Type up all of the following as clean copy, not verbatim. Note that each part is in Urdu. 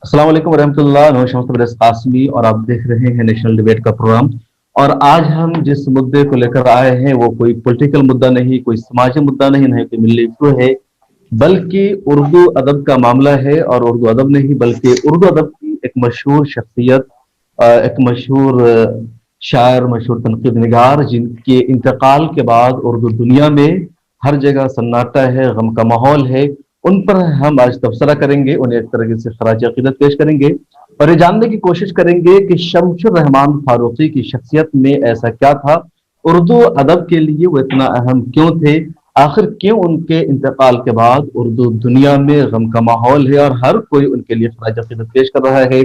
السلام علیکم ورحمۃ اللہ، میں شمس تبریز قاسمی اور آپ دیکھ رہے ہیں نیشنل ڈیبیٹ کا پروگرام۔ اور آج ہم جس مدعے کو لے کر آئے ہیں وہ کوئی پولیٹیکل مدعا نہیں، کوئی سماجی مدعا نہیں، نہ کوئی ملی ایشو ہے، بلکہ اردو ادب کا معاملہ ہے۔ اور اردو ادب نہیں بلکہ اردو ادب کی ایک مشہور شخصیت، ایک مشہور شاعر، مشہور تنقید نگار، جن کے انتقال کے بعد اردو دنیا میں ہر جگہ سناٹا ہے، غم کا ماحول ہے، ان پر ہم آج تبصرہ کریں گے، انہیں ایک طرح سے خراج عقیدت پیش کریں گے اور یہ جاننے کی کوشش کریں گے کہ شمس الرحمان فاروقی کی شخصیت میں ایسا کیا تھا، اردو ادب کے لیے وہ اتنا اہم کیوں تھے، آخر کیوں ان کے انتقال کے بعد اردو دنیا میں غم کا ماحول ہے اور ہر کوئی ان کے لیے خراج عقیدت پیش کر رہا ہے۔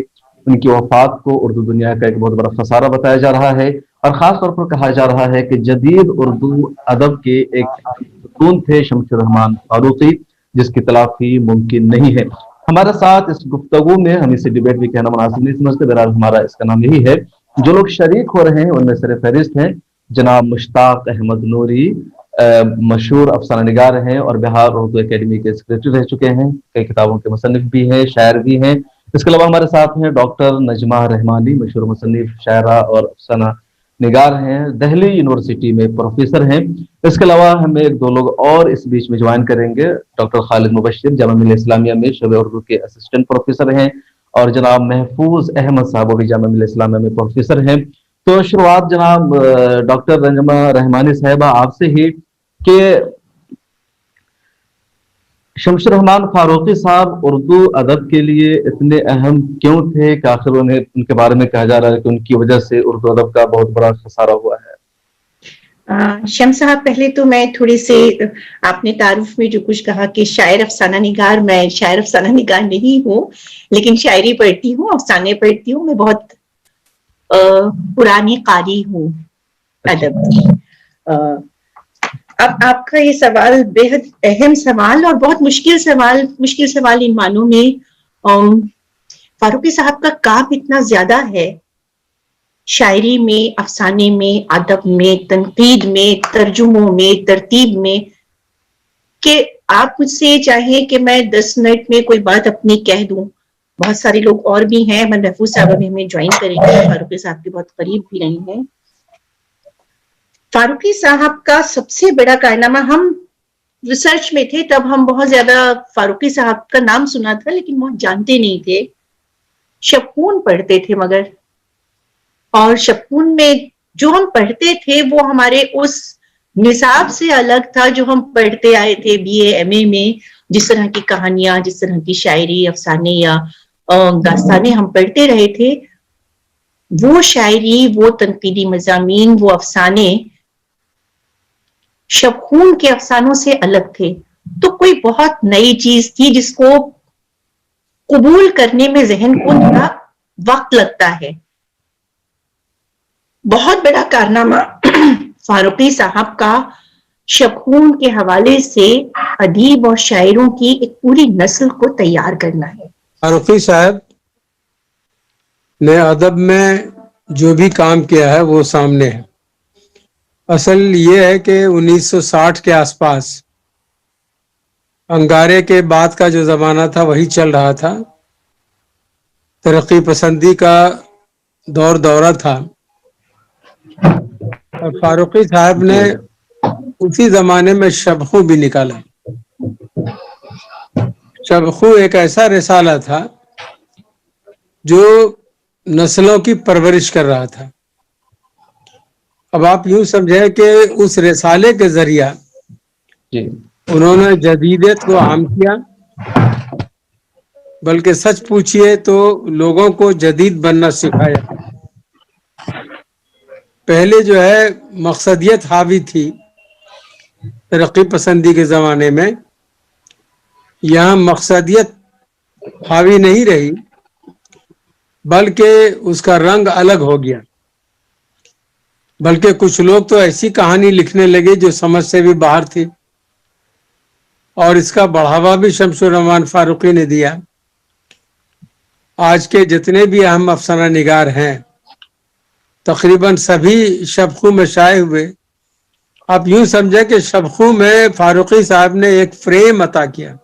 ان کی وفات کو اردو دنیا کا ایک بہت بڑا خسارہ بتایا جا رہا ہے، اور خاص طور پر کہا جا رہا ہے کہ جدید اردو ادب کے ایک ستون تھے شمس الرحمان فاروقی، جس کی تلافی ممکن نہیں ہے۔ ہمارے ساتھ اس گفتگو میں، ہم اسے ڈیبیٹ بھی کہنا مناسب نہیں سمجھتے، بہرحال ہمارا اس کا نام یہی ہے، جو لوگ شریک ہو رہے ہیں ان میں سر فہرست ہیں جناب مشتاق احمد نوری، مشہور افسانہ نگار ہیں اور بہار اردو اکیڈمی کے سیکریٹری رہ چکے ہیں، کئی کتابوں کے مصنف بھی ہیں، شاعر بھی ہیں۔ اس کے علاوہ ہمارے ساتھ ہیں ڈاکٹر نجمہ رحمانی، مشہور مصنف، شاعرہ اور افسانہ نگار ہیں، دہلی یونیورسٹی میں پروفیسر ہیں۔ اس کے علاوہ ہمیں ایک دو لوگ اور اس بیچ میں جوائن کریں گے، ڈاکٹر خالد مبشر جامعہ ملیہ اسلامیہ میں شعبہ اردو کے اسسٹنٹ پروفیسر ہیں، اور جناب محفوظ احمد صاحب وہ بھی جامعہ ملیہ اسلامیہ میں پروفیسر ہیں۔ تو شروعات جناب ڈاکٹر نجمہ رحمانی صاحبہ آپ سے ہی کہ شمس الرحمان فاروقی صاحب اردو ادب کے لیے اتنے اہم کیوں تھے کہ آخر انہیں ان کے بارے میں کہا جا رہا ہے کہ ان کی وجہ سے اردو ادب کا بہت بڑا خسارہ ہوا ہے؟ شمس صاحب، پہلے تو میں تھوڑی سی آپ نے تعارف میں جو کچھ کہا کہ شاعر افسانہ نگار، میں شاعر افسانہ نگار نہیں ہوں، لیکن شاعری پڑھتی ہوں، افسانے پڑھتی ہوں، میں بہت پرانی قاری ہوں ادب کی۔ اب آپ کا یہ سوال بےحد اہم سوال اور بہت مشکل سوال ان معنوں میں۔ فاروقی صاحب کا کام اتنا زیادہ ہے، شاعری میں، افسانے میں، ادب میں، تنقید میں، ترجموں میں، ترتیب میں، کہ آپ مجھ سے چاہیں کہ میں 10 منٹ میں کوئی بات اپنی کہہ دوں۔ بہت سارے لوگ اور بھی ہیں، من محفوظ صاحب بھی ہمیں جوائن کریں گے، فاروقی صاحب کے بہت قریب بھی رہی ہیں۔ فاروقی صاحب کا سب سے بڑا کارنامہ، ہم ریسرچ میں تھے تب ہم بہت زیادہ فاروقی صاحب کا نام سنا تھا لیکن بہت جانتے نہیں تھے، شبخون پڑھتے تھے مگر، اور شبخون میں جو ہم پڑھتے تھے وہ ہمارے اس نصاب سے الگ تھا جو ہم پڑھتے آئے تھے بی اے ایم اے میں، جس طرح کی کہانیاں، جس طرح کی شاعری، افسانے یا داستانے ہم پڑھتے رہے تھے، وہ شاعری، وہ تنقیدی مضامین، وہ افسانے شبخون کے افسانوں سے الگ تھے۔ تو کوئی بہت نئی چیز تھی جس کو قبول کرنے میں ذہن کو تھوڑا وقت لگتا ہے۔ بہت بڑا کارنامہ فاروقی صاحب کا شبخون کے حوالے سے ادیب اور شاعروں کی ایک پوری نسل کو تیار کرنا ہے۔ فاروقی صاحب نے ادب میں جو بھی کام کیا ہے وہ سامنے ہے۔ اصل یہ ہے کہ 1960 کے آس پاس انگارے کے بعد کا جو زمانہ تھا وہی چل رہا تھا، ترقی پسندی کا دورہ تھا، اور فاروقی صاحب نے اسی زمانے میں شبخوں بھی نکالا۔ شبخوں ایک ایسا رسالہ تھا جو نسلوں کی پرورش کر رہا تھا۔ اب آپ یوں سمجھیں کہ اس رسالے کے ذریعہ انہوں نے جدیدیت کو عام کیا، بلکہ سچ پوچھئے تو لوگوں کو جدید بننا سکھایا۔ پہلے جو ہے مقصدیت حاوی تھی ترقی پسندی کے زمانے میں، یہاں مقصدیت حاوی نہیں رہی بلکہ اس کا رنگ الگ ہو گیا، بلکہ کچھ لوگ تو ایسی کہانی لکھنے لگے جو سمجھ سے بھی باہر تھی، اور اس کا بڑھاوا بھی شمس الرحمان فاروقی نے دیا۔ آج کے جتنے بھی اہم افسانہ نگار ہیں تقریباً سبھی شبخوں میں شائع ہوئے۔ آپ یوں سمجھے کہ شبخوں میں فاروقی صاحب نے ایک فریم عطا کیا،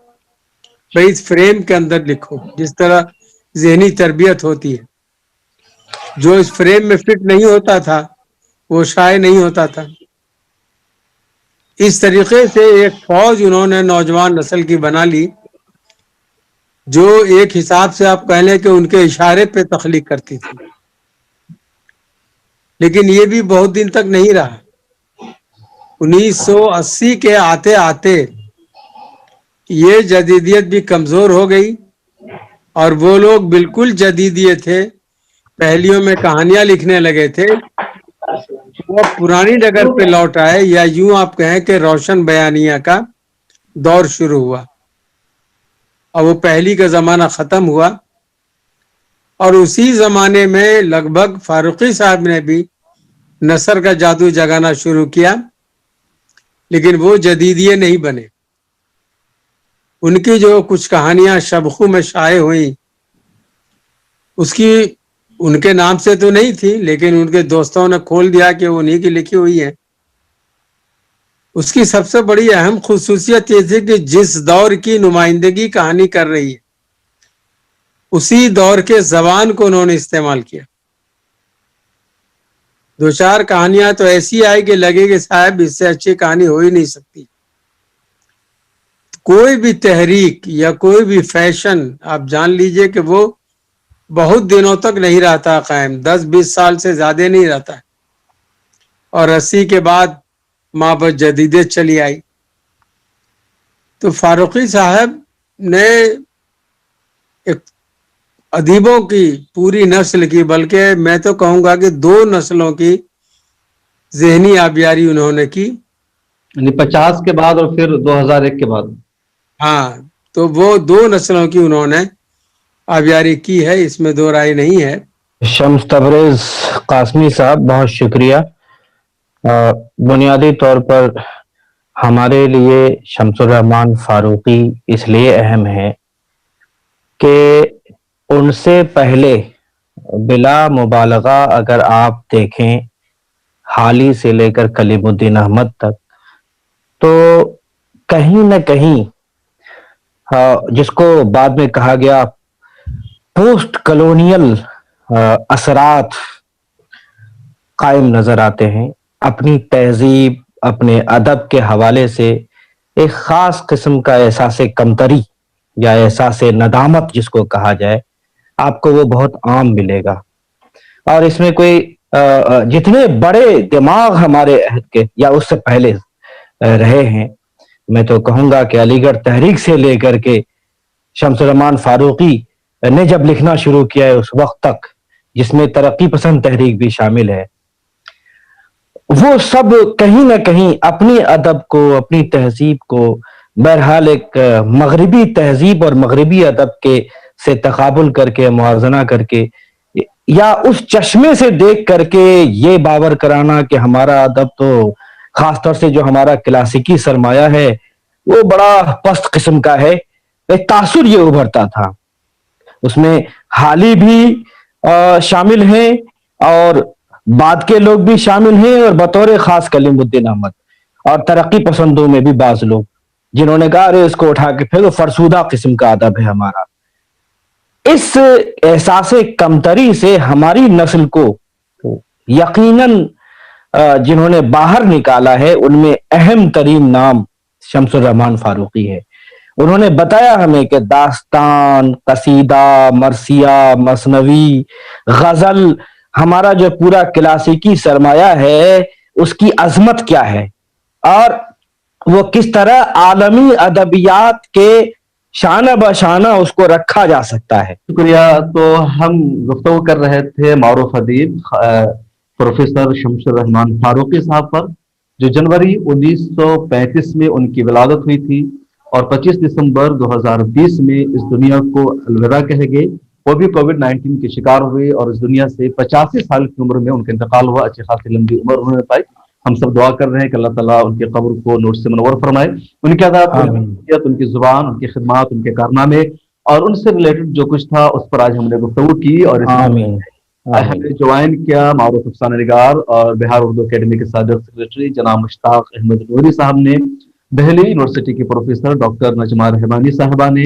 بھئی اس فریم کے اندر لکھو، جس طرح ذہنی تربیت ہوتی ہے. جو اس فریم میں فٹ نہیں ہوتا تھا وہ شائع نہیں ہوتا تھا. اس طریقے سے ایک فوج انہوں نے نوجوان نسل کی بنا لی جو ایک حساب سے آپ کہہ لیں کہ ان کے اشارے پہ تخلیق کرتی تھی. لیکن یہ بھی بہت دن تک نہیں رہا. 1980 کے آتے آتے یہ جدیدیت بھی کمزور ہو گئی اور وہ لوگ بالکل جدیدیت تھے پہلیوں میں کہانیاں لکھنے لگے تھے وہ پرانی ڈگر پہ لوٹ آئے یا یوں آپ کہیں کہ روشن بیانیہ کا دور شروع ہوا اور وہ پہلی کا زمانہ ختم ہوا. اور اسی زمانے میں لگ بھگ فاروقی صاحب نے بھی نثر کا جادو جگانا شروع کیا لیکن وہ جدیدیے نہیں بنے. ان کی جو کچھ کہانیاں شبخو میں شائع ہوئیں اس کی ان کے نام سے تو نہیں تھی لیکن ان کے دوستوں نے کھول دیا کہ وہ انہیں کی لکھی ہوئی ہے. اس کی سب سے بڑی اہم خصوصیت یہ تھی کہ جس دور کی نمائندگی کہانی کر رہی ہے اسی دور کے زبان کو انہوں نے استعمال کیا. 2-4 کہانیاں تو ایسی آئی کہ لگے کہ صاحب اس سے اچھی کہانی ہو ہی نہیں سکتی. کوئی بھی تحریک یا کوئی بھی فیشن آپ جان لیجئے کہ وہ بہت دنوں تک نہیں رہتا قائم. 10-20 سال سے زیادہ نہیں رہتا ہے اور 80 کے بعد مابعد جدیدیت چلی آئی. تو فاروقی صاحب نے ایک ادیبوں کی پوری نسل کی بلکہ میں تو کہوں گا کہ 2 نسلوں کی ذہنی آبیاری انہوں نے کی. یعنی 50 کے بعد اور پھر 2001 کے بعد. ہاں تو وہ 2 نسلوں کی انہوں نے آبیاری کی ہے اس میں 2 رائے نہیں ہے. شمس تبریز قاسمی صاحب بہت شکریہ. بنیادی طور پر ہمارے لیے شمس الرحمن فاروقی اس لیے اہم ہے کہ ان سے پہلے بلا مبالغہ اگر آپ دیکھیں حالی سے لے کر کلیم الدین احمد تک تو کہیں نہ کہیں جس کو بعد میں کہا گیا پوسٹ کلونیل اثرات قائم نظر آتے ہیں. اپنی تہذیب اپنے ادب کے حوالے سے ایک خاص قسم کا احساس کمتری یا احساس ندامت جس کو کہا جائے آپ کو وہ بہت عام ملے گا. اور اس میں کوئی جتنے بڑے دماغ ہمارے عہد کے یا اس سے پہلے رہے ہیں میں تو کہوں گا کہ علی گڑھ تحریک سے لے کر کے شمس الرحمن فاروقی نے جب لکھنا شروع کیا ہے اس وقت تک جس میں ترقی پسند تحریک بھی شامل ہے وہ سب کہیں نہ کہیں اپنی ادب کو اپنی تہذیب کو بہرحال ایک مغربی تہذیب اور مغربی ادب کے سے تقابل کر کے موازنہ کر کے یا اس چشمے سے دیکھ کر کے یہ باور کرانا کہ ہمارا ادب تو خاص طور سے جو ہمارا کلاسیکی سرمایہ ہے وہ بڑا پست قسم کا ہے. ایک تاثر یہ ابھرتا تھا اس میں حالی بھی شامل ہیں اور بعد کے لوگ بھی شامل ہیں اور بطور خاص کلیم الدین احمد اور ترقی پسندوں میں بھی بعض لوگ جنہوں نے کہا ارے اس کو اٹھا کے پھر فرسودہ قسم کا ادب ہے ہمارا. اس احساس کمتری سے ہماری نسل کو یقیناً جنہوں نے باہر نکالا ہے ان میں اہم ترین نام شمس الرحمن فاروقی ہے. انہوں نے بتایا ہمیں کہ داستان قصیدہ مرثیہ مثنوی غزل ہمارا جو پورا کلاسیکی سرمایہ ہے اس کی عظمت کیا ہے اور وہ کس طرح عالمی ادبیات کے شانہ بشانہ اس کو رکھا جا سکتا ہے. شکریہ. تو ہم گفتگو کر رہے تھے معروف ادیب پروفیسر شمس الرحمن فاروقی صاحب پر جو جنوری 1935 میں ان کی ولادت ہوئی تھی اور 25 دسمبر 2020 میں اس دنیا کو الوداع کہے گئے. وہ بھی کووڈ-19 کے شکار ہوئے اور اس دنیا سے 85 سال کی عمر میں ان کا انتقال ہوا. اچھی خاصی لمبی عمر انہوں نے پائی. ہم سب دعا کر رہے ہیں کہ اللہ تعالیٰ ان کی قبر کو نور سے منور فرمائے. ان کی ادب ان کی زبان ان کی خدمات ان کے کارنامے اور ان سے ریلیٹڈ جو کچھ تھا اس پر آج ہم نے گفتگو کی اور ہم نے جوائن کیا معروف افسانہ نگار اور بہار اردو اکیڈمی کے سابق سیکریٹری جناب مشتاق احمد نوری صاحب نے، دہلی یونیورسٹی کی پروفیسر ڈاکٹر نجمہ رحمانی صاحبہ نے